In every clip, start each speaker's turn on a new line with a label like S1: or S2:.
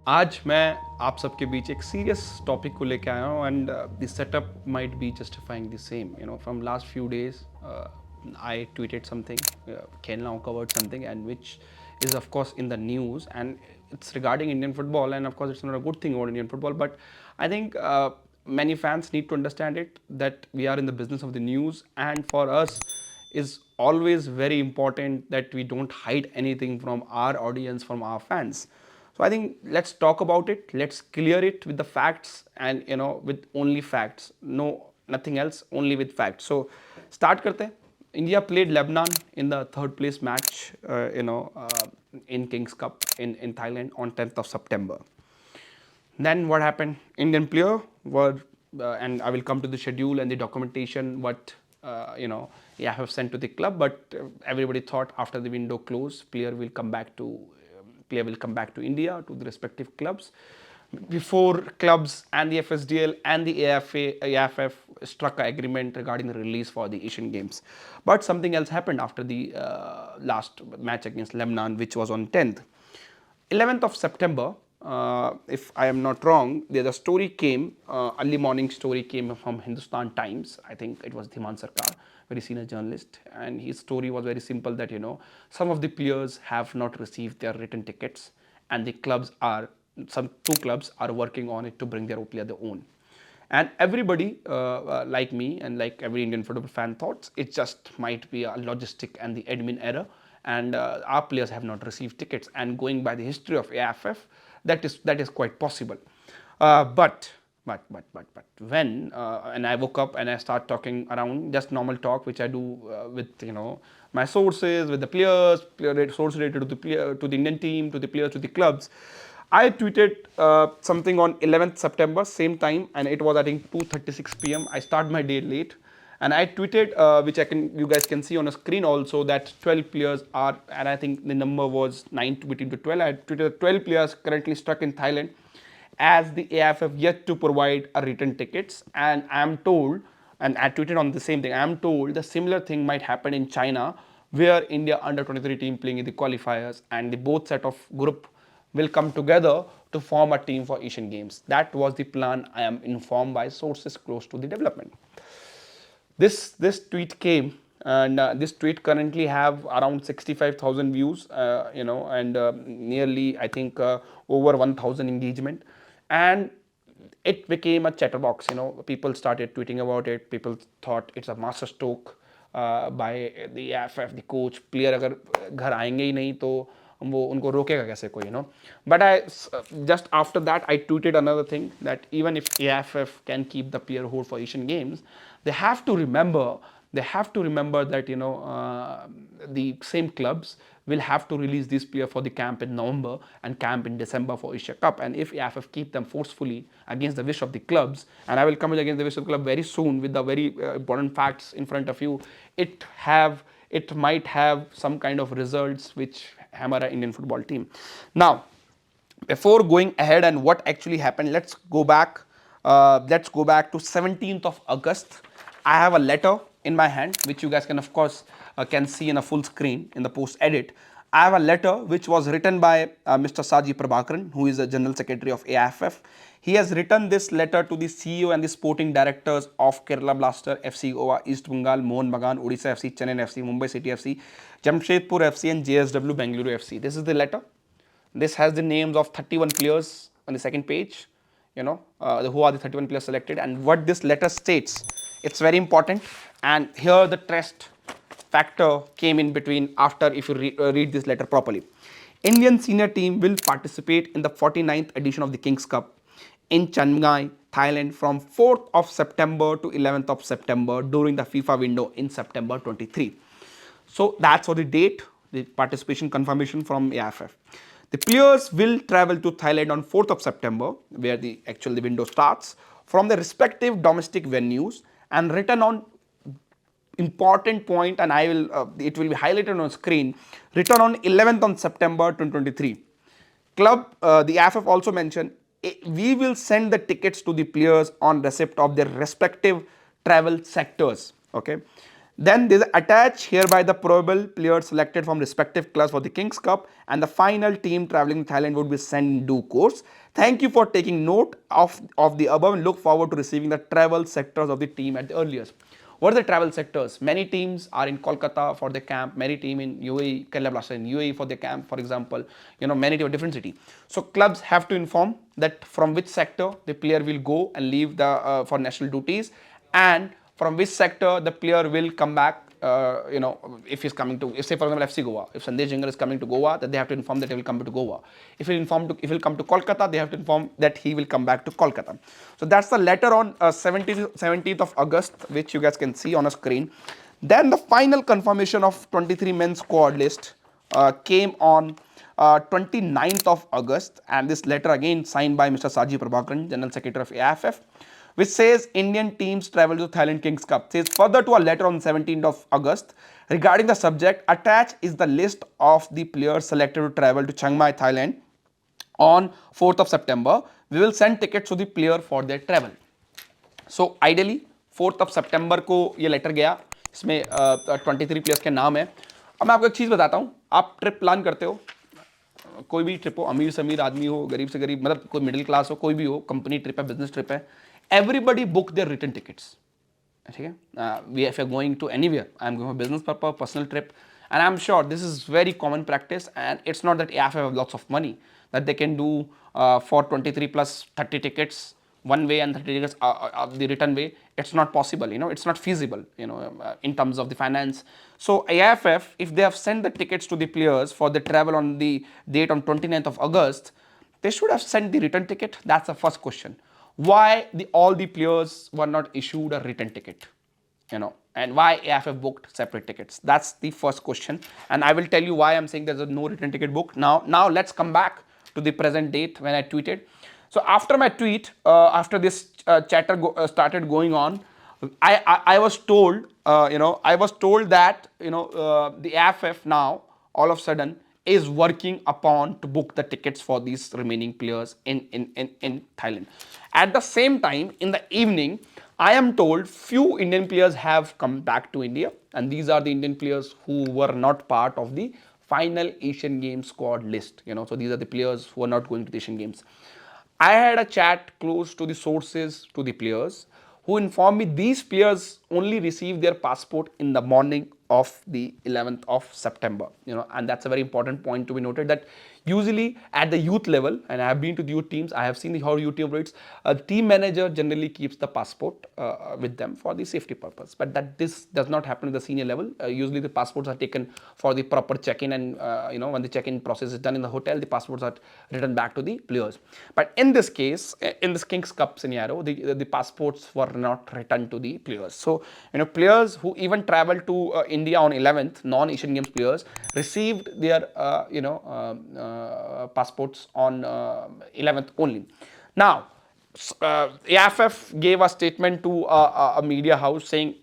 S1: आज मैं आप सबके बीच एक सीरियस टॉपिक को लेके आया हूँ and the setup might be justifying the same from last few days I tweeted something खेलना covered something and which is of course in the news and it's regarding Indian football and of course it's not a good thing about Indian football, but I think many fans need to understand it that we are in the business of the news, and for us is always very important that we don't hide anything from our audience, from our fans. So I think let's talk about it. Let's clear it with the facts and with only facts. No, nothing else. Only with facts. So start karte. India played Lebanon in the third place match. In Kings Cup in Thailand on 10th of September. Then what happened? Indian player were, and I will come to the schedule and the documentation what AIFF sent to the club. But everybody thought after the window closed, player will come back to India, to the respective clubs. Before clubs and the FSDL and the AIFF struck an agreement regarding the release for the Asian Games. But something else happened after the last match against Lebanon, which was on 10th. 11th of September, if I am not wrong, the story came, early morning story came from Hindustan Times. I think it was Dhiman Sarkar, very senior journalist, and his story was very simple that some of the players have not received their written tickets, and the clubs are, some two clubs are working on it to bring their player their own. And everybody, like me and like every Indian football fan, thought it just might be a logistic and the admin error, and our players have not received tickets. And going by the history of AIFF, that is quite possible. But when and I woke up and I start talking around just normal talk, which I do with my sources, with the players, source related to the player, to the Indian team, to the players, to the clubs. I tweeted something on 11th September, same time, and it was I think 2:36 p.m. I start my day late, and I tweeted, which you guys can see on a screen also, that 12 players are, and I think the number was 9 between the 12. I tweeted 12 players currently stuck in Thailand, as the AIFF yet to provide a written tickets, and I am told, and I tweeted on the same thing, I am told the similar thing might happen in China, where India under 23 team playing in the qualifiers, and the both set of group will come together to form a team for Asian Games. That was the plan. I am informed by sources close to the development. This tweet came, and this tweet currently have around 65,000 views, and nearly I think over 1,000 engagement, and it became a chatterbox. People started tweeting about it. People thought it's a master stroke by the AIFF, the coach. Player अगर घर आएंगे ही नहीं तो वो उनको रोकेगा कैसे कोई, but I just after that I tweeted another thing, that even if AIFF can keep the player hold for Asian Games, they have to remember that the same clubs will have to release this player for the camp in November and camp in December for Asia Cup. And if AIFF keep them forcefully against the wish of the clubs, and I will come against the wish of the club very soon with the very important facts in front of you, it might have some kind of results which hammer an Indian football team. Now, before going ahead and what actually happened, let's go back to 17th of August. I have a letter in my hand, which you guys can of course can see in a full screen in the post edit. I have a letter which was written by Mr. Saji Prabhakaran, who is the General Secretary of AIFF. He has written this letter to the CEO and the sporting directors of Kerala Blaster, FC Goa, East Bengal, Mohun Bagan, Odisha FC, Chennai FC, Mumbai City FC, Jamshedpur FC and JSW Bengaluru FC. This is the letter. This has the names of 31 players on the second page, who are the 31 players selected, and what this letter states. It's very important, and here the trust factor came in between after if you read this letter properly. Indian senior team will participate in the 49th edition of the Kings Cup in Chiang Mai, Thailand from 4th of September to 11th of September during the FIFA window in September 23. So that's for the date, the participation confirmation from AIFF. The players will travel to Thailand on 4th of September, where the window starts, from the respective domestic venues, and written on important point, and it will be highlighted on screen, written on 11th on September 2023. The AIFF also mentioned, we will send the tickets to the players on receipt of their respective travel sectors. Okay. Then there's attach hereby the probable players selected from respective clubs for the Kings Cup, and the final team traveling to Thailand would be sent in due course. Thank you for taking note of the above and look forward to receiving the travel sectors of the team at the earliest. What are the travel sectors? Many teams are in Kolkata for the camp, many team in UAE, Kerala Blasters in UAE for the camp, for example, many to a different city. So clubs have to inform that from which sector the player will go and leave the for national duties, and from which sector the player will come back. If he's coming to, if say for example FC Goa, if Sandesh Jingle is coming to Goa, that they have to inform that he will come to Goa. If he'll come to Kolkata, they have to inform that he will come back to Kolkata. So that's the letter on 17th of August, which you guys can see on a screen. Then the final confirmation of 23 men squad list came on 29th of August, and this letter again signed by Mr. Saji Prabhakaran, General Secretary of AIFF, which says Indian teams travel to Thailand Kings Cup. Says further to a letter on 17th of August regarding the subject, attached is the list of the players selected to travel to Chiang Mai, Thailand on 4th of September. We will send tickets to the player for their travel. So ideally 4th of September को ये letter गया, इसमें 23 players के नाम है. अब मैं आपको एक चीज़ बताता हूँ, आप ट्रिप प्लान करते हो, कोई भी ट्रिप हो, अमीर से अमीर आदमी हो, गरीब से गरीब, मतलब कोई मिडिल क्लास हो, कोई भी हो, कंपनी ट्रिप है, बिजनेस ट्रिप है, everybody book their return tickets. ठीक है, if you're going to anywhere, I'm going for business purpose, personal trip, and I'm sure this is very common practice, and it's not that AIFF have lots of money that they can do for 23 plus 30 tickets one way and 30 tickets the return way. It's not possible, it's not feasible, in terms of the finance. So AIFF, if they have sent the tickets to the players for the travel on the date on 29th of August, they should have sent the return ticket. That's the first question. Why all the players were not issued a return ticket, and why AIFF booked separate tickets? That's the first question, and I will tell you why I'm saying there's no return ticket book. Now let's come back to the present date when I tweeted. So after my tweet, after this chatter started going on, I was told, I was told that the AIFF now all of a sudden is working upon to book the tickets for these remaining players in Thailand. At the same time, in the evening, I am told few Indian players have come back to India, and these are the Indian players who were not part of the final Asian Games squad list. So these are the players who are not going to the Asian Games. I had a chat close to the sources to the players who informed me these players only received their passport in the morning of the 11th of September, and that's a very important point to be noted, that usually at the youth level, and I have been to the youth teams, I have seen how youth team operates, a team manager generally keeps the passport with them for the safety purpose, but that this does not happen at the senior level. Usually the passports are taken for the proper check-in, and when the check-in process is done in the hotel, the passports are returned back to the players. But in this case, in this Kings Cup scenario, the passports were not returned to the players. So players who even traveled to India on 11th, non-Asian Games players, received their passports on 11th only. Now, AIFF gave a statement to a media house saying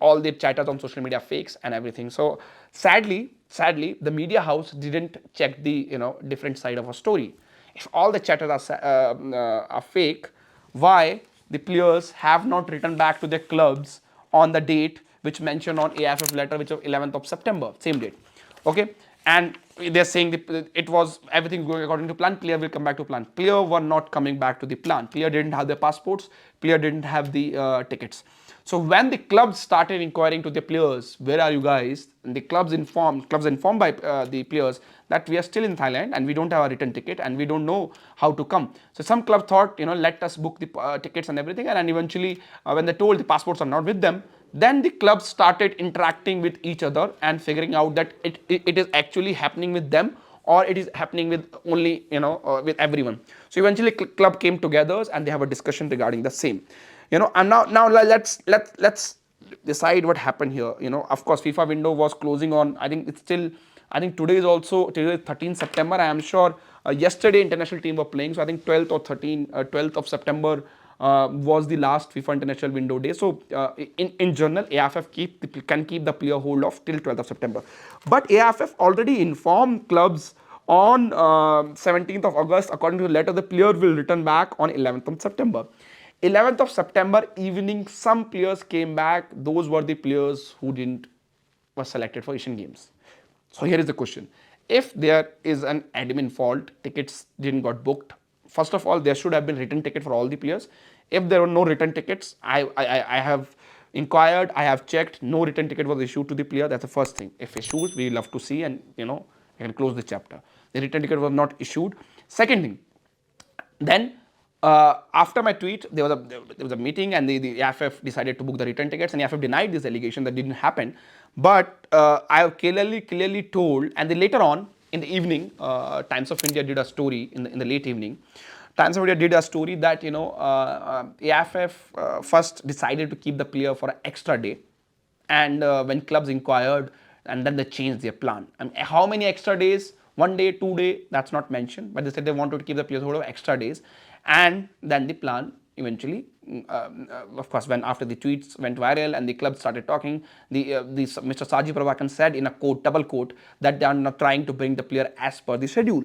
S1: all the chatters on social media fakes and everything. So sadly, the media house didn't check the different side of a story. If all the chatters are fake, why the players have not returned back to their clubs on the date which mentioned on AIFF letter, which was 11th of September, same date, okay? And they're saying it was everything going according to plan, player will come back to plan. Player were not coming back to the plan. Player didn't have their passports, player didn't have the tickets. So when the clubs started inquiring to the players, where are you guys? And the clubs informed by the players that we are still in Thailand and we don't have a return ticket and we don't know how to come. So some club thought, let us book the tickets and everything, and eventually when they told the passports are not with them, then the clubs started interacting with each other and figuring out that it is actually happening with them, or it is happening with only with everyone. So eventually club came together and they have a discussion regarding the same. And now let's decide what happened here. Of course FIFA window was closing on, I think today is 13th September. I am sure yesterday international team were playing, so I think 12th of September was the last FIFA international window day. So in general, AIFF can keep the player hold of till 12th of September. But AIFF already informed clubs on 17th of August, according to the letter, the player will return back on 11th of September. 11th of September evening, some players came back. Those were the players who didn't were selected for Asian Games. So here is the question: if there is an admin fault, tickets didn't got booked. First of all, there should have been written ticket for all the players. If there were no written tickets, I have inquired, I have checked, no written ticket was issued to the player. That's the first thing. If issued, we love to see, and I can close the chapter. The written ticket was not issued. Second thing, then after my tweet, there was a meeting, and the AIFF decided to book the return tickets, and AIFF denied this allegation that didn't happen. But I have clearly told, and then later on in the evening, Times of India did a story in the late evening. Times of India did a story that AIFF first decided to keep the player for an extra day, and when clubs inquired, and then they changed their plan. I mean, how many extra days? 1 day, 2 day, that's not mentioned, but they said they wanted to keep the players hold of extra days. And then the plan eventually, of course, when after the tweets went viral and the club started talking, Mr. Saji Prabhakan said in a quote, double quote, that they are not trying to bring the player as per the schedule.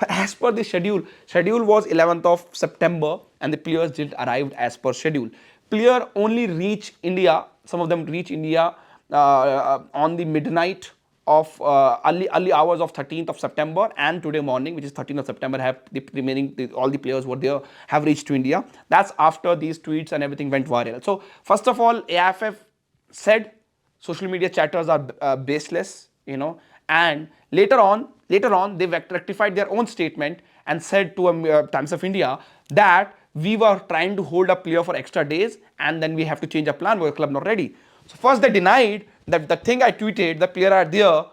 S1: As per the schedule was 11th of September, and the players didn't arrive as per schedule. Player only reach India, some of them reach India on the midnight of early hours of 13th of September, and today morning, which is 13th of September, have the remaining all the players were there have reached to India. That's after these tweets and everything went viral. So first of all, AIFF said social media chatters are baseless, and later on they rectified their own statement and said to Times of India that we were trying to hold a player for extra days, and then we have to change our plan, our club not ready. So first they denied that the thing I tweeted, the player are there,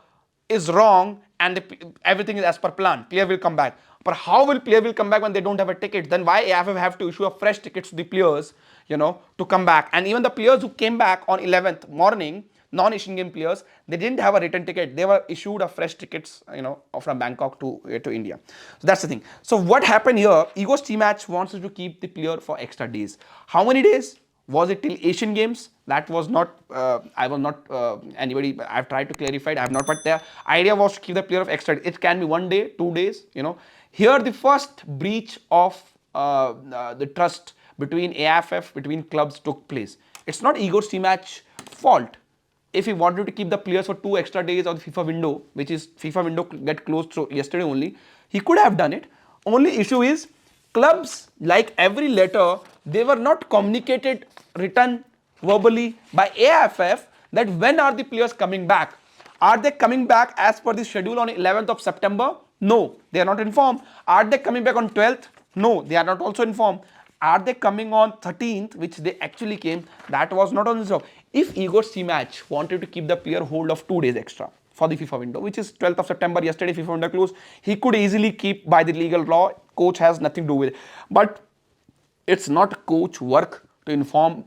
S1: is wrong, and everything is as per plan. Player will come back. But how will player will come back when they don't have a ticket? Then why AIFF have to issue a fresh tickets to the players, to come back? And even the players who came back on 11th morning, non-Asian game players, they didn't have a return ticket. They were issued a fresh tickets, from Bangkok to India. So that's the thing. So what happened here? Ego Stimac wants to keep the player for extra days. How many days? Was it till Asian Games? That was not, I was not anybody, I've tried to clarify it, I have not, but the idea was to keep the player of extra. It can be 1 day, 2 days, Here the first breach of the trust between AIFF, between clubs took place. It's not Ego Stimac fault. If he wanted to keep the players for 2 extra days of the FIFA window, which is FIFA window get closed through yesterday only, he could have done it. Only issue is clubs, like every letter, they were not communicated written verbally by AIFF that when are the players coming back. Are they coming back as per the schedule on 11th of September? No, they are not informed. Are they coming back on 12th? No, they are not also informed. Are they coming on 13th, which they actually came? That was not on the job. If Igor Stimac wanted to keep the player hold of 2 days extra for the FIFA window, which is 12th of September, yesterday FIFA window closed, he could easily keep by the legal law. Coach has nothing to do with it. But it's not coach work to inform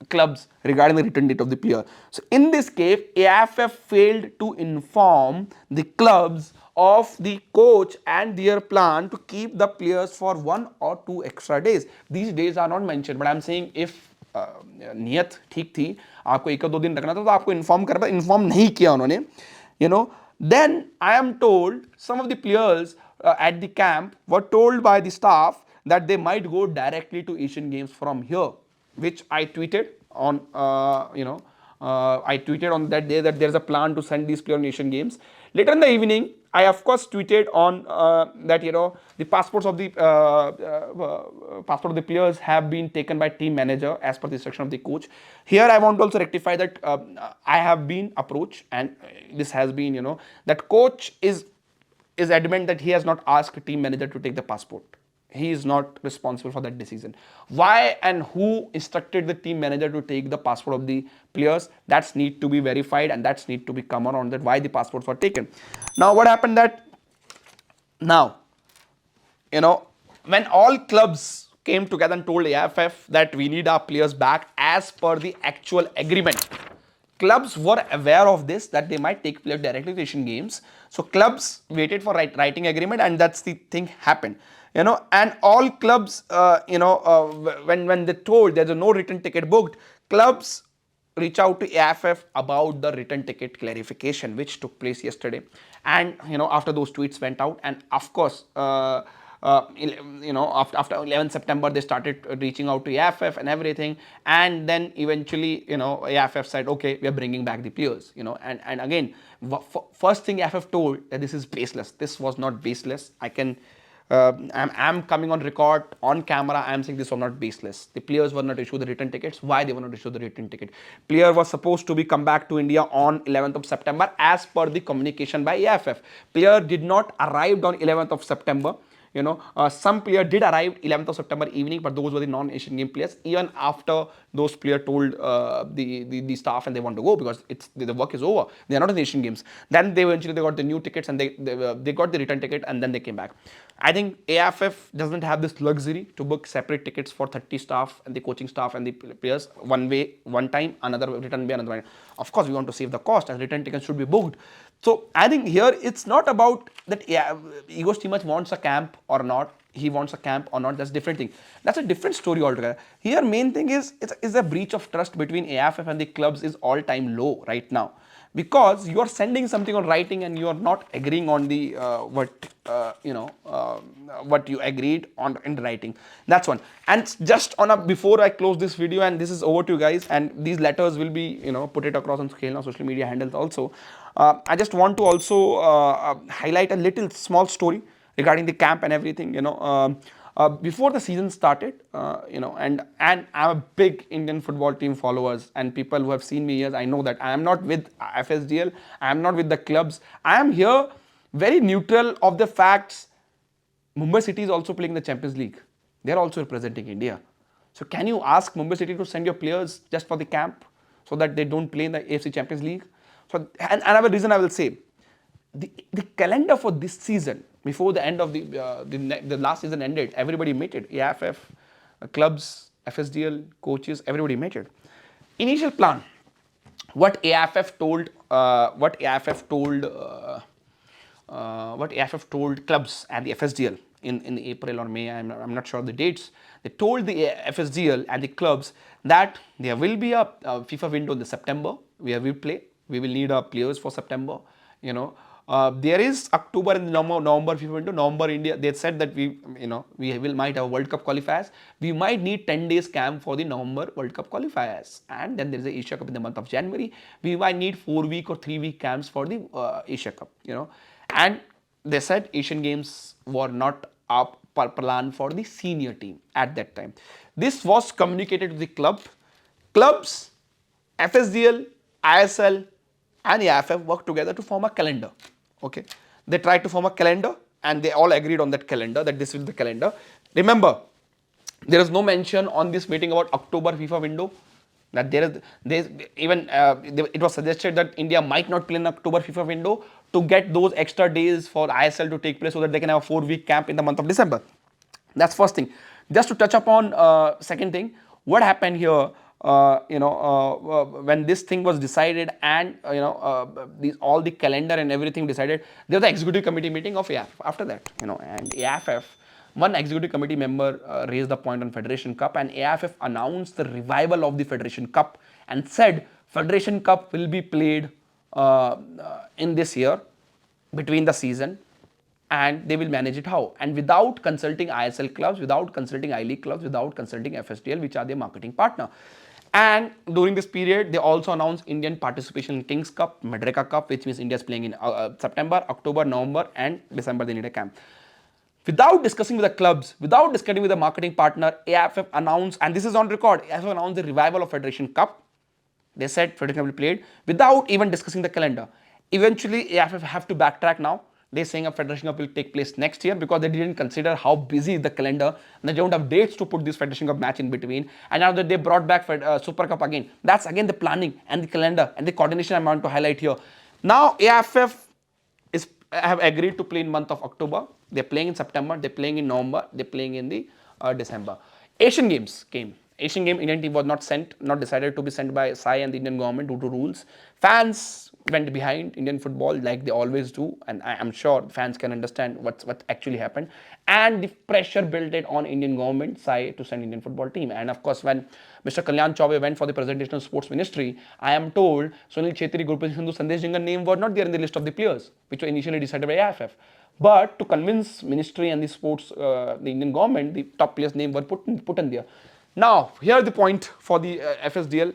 S1: clubs regarding the return date of the player. So in this case, AIFF failed to inform the clubs of the coach and their plan to keep the players for 1 or 2 extra days. These days are not mentioned, but I'm saying if नियत ठीक थी, आपको 1-2 दिन रखना था, तो आपको inform करना, इन्फॉर्म नहीं किया उन्होंने, then I am told some of the players at the camp were told by the staff that they might go directly to Asian Games from here, which I tweeted on, I tweeted on that day that there's a plan to send these players on Asian Games. Later in the evening, I of course tweeted on that the passports of the players have been taken by team manager as per the instruction of the coach. Here I want to also rectify that I have been approached, and this has been that coach is adamant that he has not asked team manager to take the passport. He is not responsible for that decision. Why and who instructed the team manager to take the passport of the players? That's need to be verified, and that's need to be come on that why the passports were taken. Now what happened that now, when all clubs came together and told AIFF that we need our players back as per the actual agreement, clubs were aware of this, that they might take players directly to Asian Games. So clubs waited for writing agreement, and that's the thing happened. And all clubs, when they told there's no return ticket booked, clubs reach out to AIFF about the return ticket clarification, which took place yesterday. And after those tweets went out, and of course after 11th September they started reaching out to AIFF and everything, and then eventually AIFF said, okay, we are bringing back the players, and again, first thing AIFF told that this is baseless. This was not baseless. I'm coming on record, on camera, I'm saying this was not baseless. The players were not issued the return tickets. Why they were not issued the return ticket? Player was supposed to be come back to India on 11th of September as per the communication by AIFF. Player did not arrive on 11th of September. Some player did arrive 11th of September evening, but those were the non-Asian game players. Even after those player told the staff and they want to go because the work is over, they are not in the Asian games. Then they eventually got the new tickets and they got the return ticket and then they came back. I think AIFF doesn't have this luxury to book separate tickets for 30 staff and the coaching staff and the players one way, one time, another return way, another way. Of course, we want to save the cost and return tickets should be booked. So I think here it's not about that Igor Stimac wants a camp or not, he wants a camp or not, that's a different thing. That's a different story altogether. Here main thing is a breach of trust between AIFF and the clubs is all time low right now. Because you are sending something on writing and you are not agreeing on the what you agreed on in writing. That's one. And just before I close this video, and this is over to you guys, and these letters will be put it across on scale on social media handles also. I just want to also highlight a little small story regarding the camp and everything. Before the season started, and I'm a big Indian football team followers, and people who have seen me years, I know that I am not with FSDL, I am not with the clubs. I am here very neutral of the facts. Mumbai City is also playing the Champions League. They are also representing India. So can you ask Mumbai City to send your players just for the camp so that they don't play in the AFC Champions League? So and another reason I will say, the calendar for this season, before the end of the last season ended, everybody mated. AIFF, clubs, FSDL, coaches, everybody mated. Initial plan, what AIFF told clubs and the FSDL in April or May, I'm not sure the dates. They told the FSDL and the clubs that there will be a FIFA window in the September where we play. We will need our players for September. There is October and November FIFA window. November India, they said that we might have World Cup qualifiers. We might need 10 days camp for the November World Cup qualifiers, and then there is the Asia Cup in the month of January. We might need 4-week or 3-week camps for the Asia Cup. And they said Asian Games were not up per plan for the senior team at that time. This was communicated to the clubs, FSDL, ISL, and AIFF worked together to form a calendar. Okay, they tried to form a calendar and they all agreed on that calendar, that this is the calendar. Remember, there is no mention on this meeting about October FIFA window. That it was suggested that India might not play in October FIFA window to get those extra days for ISL to take place so that they can have a 4-week camp in the month of December. That's first thing. Just to touch upon second thing, what happened here? When this thing was decided and all the calendar and everything decided, there was the executive committee meeting of AIFF after that, and AIFF, one executive committee member raised the point on Federation Cup, and AIFF announced the revival of the Federation Cup and said Federation Cup will be played in this year between the season, and they will manage it how, and without consulting ISL clubs, without consulting I-League clubs, without consulting FSDL, which are their marketing partner. And during this period, they also announced Indian participation in Kings Cup, Madreka Cup, which means India is playing in September, October, November, and December. They need a camp. Without discussing with the clubs, without discussing with the marketing partner, AIFF announced, and this is on record, AIFF announced the revival of Federation Cup. They said Federation Cup will be played without even discussing the calendar. Eventually, AIFF have to backtrack now. They're saying a Federation Cup will take place next year because they didn't consider how busy is the calendar and they don't have dates to put this Federation Cup match in between. And now that they brought back Super Cup again, that's again the planning and the calendar and the coordination I want to highlight here. Now AIFF have agreed to play in month of October. They're playing in September, they're playing in November, they're playing in the December. Asian Games came. Asian game Indian team was not decided to be sent by SAI and the Indian government due to rules. Fans went behind Indian football like they always do, and I am sure fans can understand what actually happened. And the pressure built it on Indian government side to send Indian football team. And of course, when Mr. Kalyan Chaubey went for the presentation of sports ministry, I am told Sunil Chhetri, Gurpreet Sindhu, Sandesh Jhingan name were not there in the list of the players, which were initially decided by AIFF. But to convince ministry and the sports, the Indian government, the top players' name were put in there. Now, here the point for the FSDL,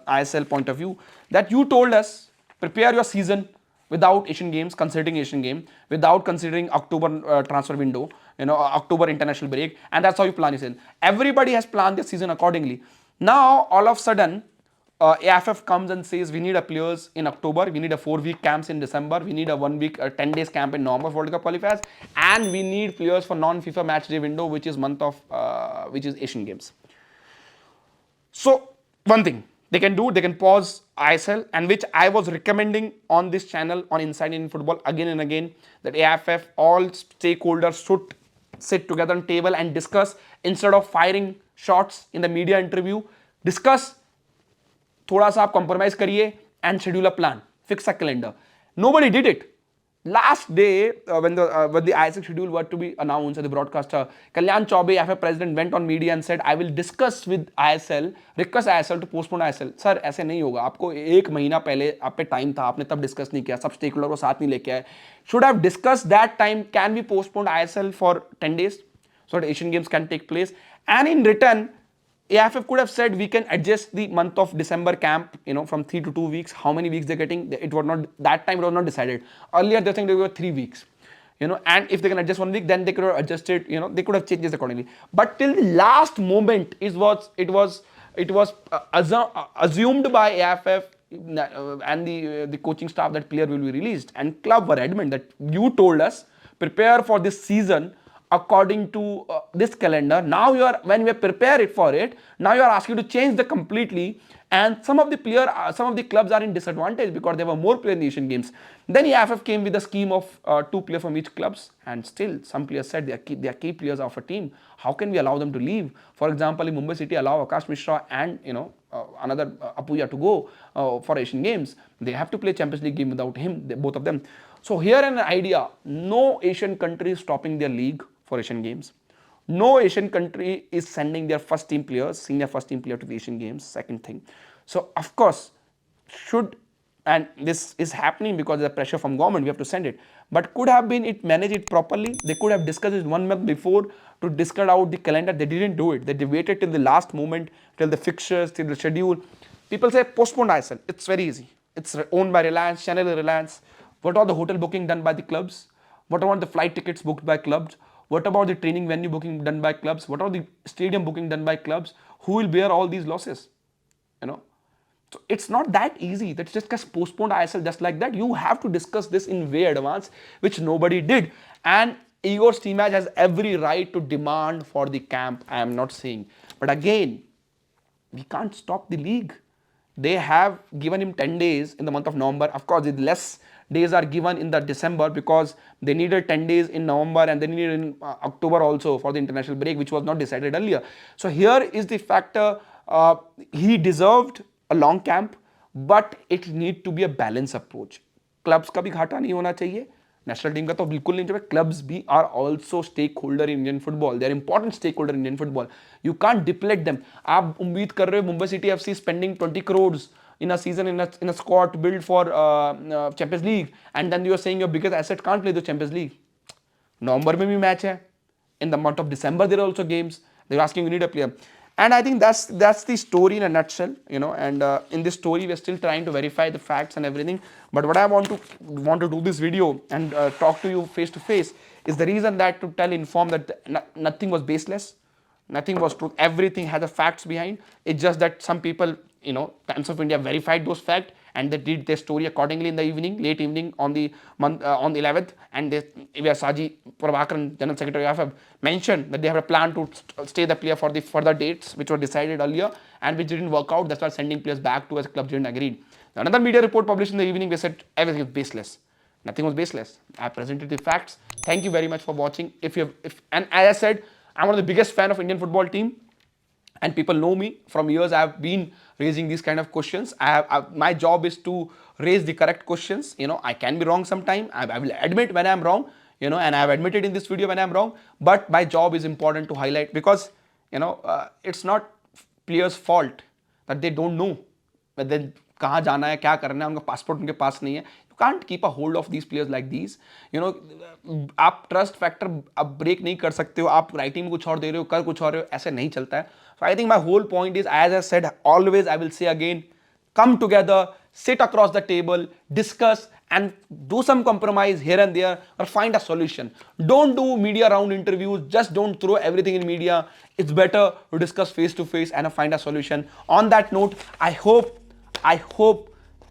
S1: ISL point of view, that you told us, prepare your season without Asian Games, considering Asian Game, without considering October transfer window, October international break, and that's how you plan your season. Everybody has planned their season accordingly. Now, all of a sudden, AIFF comes and says we need a players in October, we need a 4-week camps in December, we need a 1 week, 10 days camp in November for World Cup qualifiers, and we need players for non-FIFA match day window, which is which is Asian Games. So one thing they can do, they can pause ISL, and which I was recommending on this channel on Inside Indian Football again and again, that AIFF, all stakeholders should sit together on table and discuss instead of firing shots in the media interview. Discuss, थोड़ा सा आप compromise करिए and schedule a plan, fix a calendar. Nobody did it. Last day, when the ISL schedule were to be announced, the broadcaster Kalyan Chaubey, AIFF president, went on media and said, "I will discuss with ISL, request ISL to postpone ISL." Sir, ऐसे नहीं होगा. आपको एक महीना पहले आप पे time था, आपने तब डिस्कस नहीं किया, सब स्टेकहोल्डर को साथ नहीं लेके आए. Should have discussed that time. Can we postpone ISL for 10 days so that Asian Games can take place? And in return, AIFF could have said we can adjust the month of December camp, from 3 to 2 weeks. How many weeks they're getting? It was not, that time it was not decided. Earlier they were saying they were 3 weeks. And if they can adjust 1 week, then they could have adjusted, they could have changed this accordingly. But till the last moment, it was assumed by AIFF and the coaching staff that player will be released. And club were adamant that you told us, prepare for this season according to this calendar. Now when we prepare it for it, now you are asking to change the completely, and some of the clubs are in disadvantage because there were more players in the Asian Games. Then AIFF came with a scheme of 2 players from each clubs, and still some players said they are key players of a team. How can we allow them to leave? For example, in Mumbai City allow Akash Mishra and another Apuya to go for Asian Games. They have to play Champions League game without him, both of them. So here an idea: no Asian country is stopping their league for Asian Games. No Asian country is sending their first team players, senior first team player to the Asian Games. Second thing. So of course, and this is happening because of the pressure from government, we have to send it. But could have been manage it properly. They could have discussed it 1 month before to discuss out the calendar. They didn't do it. They waited till the last moment, till the fixtures, till the schedule. People say postpone ISL. It's very easy. It's owned by Reliance, channel Reliance. What are the hotel booking done by the clubs? What about the flight tickets booked by clubs? What about the training venue booking done by clubs? What are the stadium booking done by clubs? Who will bear all these losses? So it's not that easy. That's just postponed ISL just like that. You have to discuss this in way advance, which nobody did. And Igor Stimac has every right to demand for the camp. I am not saying. But again, we can't stop the league. They have given him 10 days in the month of November. Of course, less days are given in the December because they needed 10 days in November and they needed in October also for the international break, which was not decided earlier. So here is the factor. He deserved a long camp, but it need to be a balanced approach. Clubs का भी घाटा नहीं होना चाहिए, national team का तो बिल्कुल नहीं चाहिए. Clubs भी are also stakeholder in Indian football. They are important stakeholder in Indian football. You can't deplete them. आप उम्मीद कर रहे हो Mumbai City FC spending 20 crores in a season in a squad to build for Champions League, and then you are saying your biggest asset can't play the Champions League. November में भी match है. In the month of December there are also games. They're asking you need a player. And I think that's the story in a nutshell, and in this story we're still trying to verify the facts and everything. But what I want to do this video and talk to you face to face is the reason that to inform that nothing was baseless, nothing was truth, everything has the facts behind. It's just that some people, Times of India verified those facts and they did their story accordingly in the evening, late evening on the 11th, and Saji Prabhakaran, General Secretary of AIFF, mentioned that they have a plan to stay the player for the further dates which were decided earlier and which didn't work out. That's why sending players back to us, clubs didn't agree. Another media report published in the evening, they said everything is baseless. Nothing was baseless. I presented the facts. Thank you very much for watching. And as I said, I'm one of the biggest fan of Indian football team. and people know me from years. I have been raising these kind of questions. My job is to raise the correct questions. I can be wrong sometime. I will admit when I'm wrong, and I've admitted in this video when I'm wrong, but my job is important to highlight, because it's not players' fault that they don't know whether कहाँ जाना है, क्या करना है, उनका passport उनके पास नहीं है. You can't keep a hold of these players like these. आप ट्रस्ट फैक्टर अब ब्रेक नहीं कर सकते हो. आप राइटिंग में कुछ और दे रहे हो, कर कुछ और रहे हो, ऐसे नहीं चलता है. So I think my whole point is, as I said always, I will say again, come together, sit across the table, discuss and do some compromise here and there, or find a solution. Don't do media round interviews. Just don't throw everything in media. It's better to discuss face to face and find a solution. On that note, I hope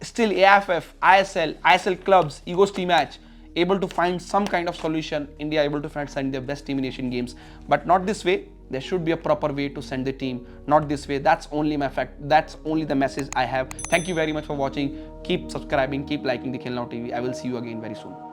S1: still AIFF, ISL Clubs, Ego Stimac able to find some kind of solution. India able to send their best team in Asian Games, but not this way. There should be a proper way to send the team, not this way. That's only my fact. That's only the message I have. Thank you very much for watching. Keep subscribing, keep liking the Khelna TV. I will see you again very soon.